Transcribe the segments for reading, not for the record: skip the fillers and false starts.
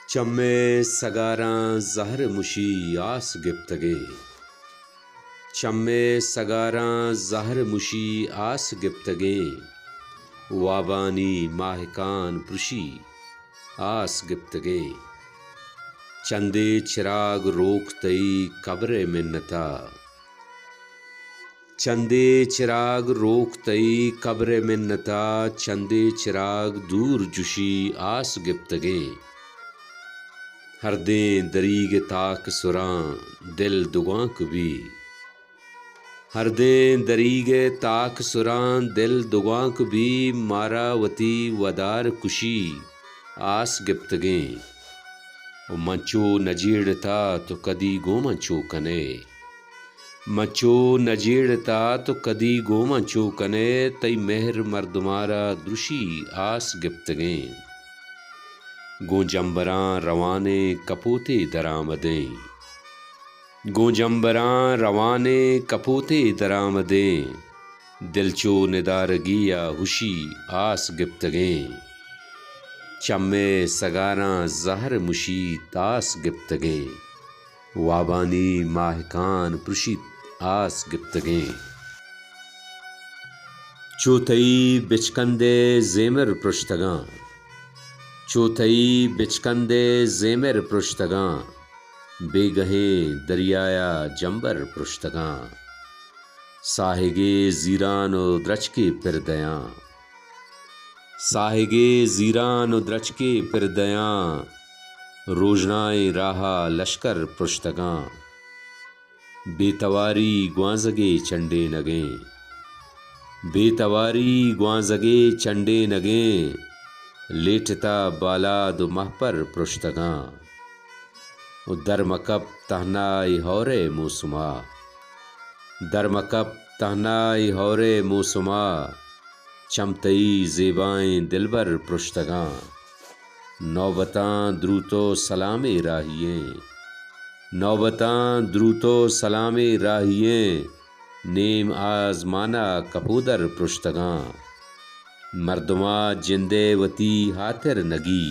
चम्मे सगारां ज़हर मुशी आस गिफ्तगे। चम्मे सगारां ज़हर मुशी आस गिफ्तगे। वाबानी माहकान पुशी आस गिफ्तगे। चंदे चिराग रोक तई कब्र मिन्नता। चंदे चिराग रोक तई कब्र मिन्नता। चंदे चिराग दूर जुशी आस गिफ्तगे। हरदे दरीग ताक सुरां दिल दुआं कभी। हरदे दरीग ताक सुरां दिल दुआं कभी। मारावती वदार कुशी आस गिफ्तगे। मंचो नजीड़ता तो कदी गो मंचो कने। मंचो नजीड़ता तो कदी गो मंचो कने। तई मेहर मर्दमारा दुशी आस गिफ्तगे। गोजंबरां रवाने कपोते दरामदें। गोजंबरां रवाने कपोते दरामदें। दिलचो निदारगिया हुशी आस गिफ्तगें। चम्मे सगारां ज़हर मुशी तास गिफ्तगें। वाबानी माहकान पुशित आस गिफ्तगें। चोथई बिचकंदे ज़ेमर पुश्तगां। चौथई बिचकंदे ज़ेमर पुश्तगां। बेगहें दरियाया जंबर पुश्तगां। साहिगे ज़ीरान द्रचके पिरदयां। साहिगे ज़ीरान द्रचके पिरदयां। रोजनाए राहा लश्कर पुश्तगां। बेतवारी ग्वांज़गे चंडे नगें। बेतवारी ग्वांज़गे चंडे नगें। लेटता बालाद महपर पुश्तगां। दरमकब तहनाई हौरे मौसुमा। दरमकब तहनाई हौरे मौसुमा। चमतई ज़ेबाएं दिलबर पुश्तगां। नौबतां द्रूतो सलामे राहिएं। नौबतां द्रूतो सलामे राहिएं। नेम आज़माना कपूदर पुश्तगां। मर्दमा जिंदे वती हातिर नगी।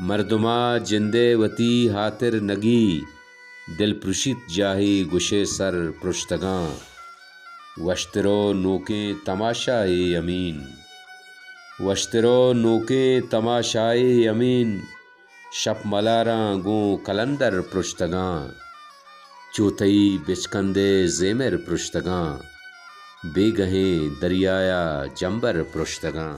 मर्दमा जिंदे वती हातिर नगी। दिल पुशित जाही गुशे सर पुश्तगां। वश्तरो नोके तमाशाए अमीन। वश्तरो नोके तमाशाए अमीन। शप मलारां गो कलंदर पुश्तगां। चौथई बिचकंदे ज़ेमर पुश्तगां। बेगहें दरियाया जंबर पुश्तगां।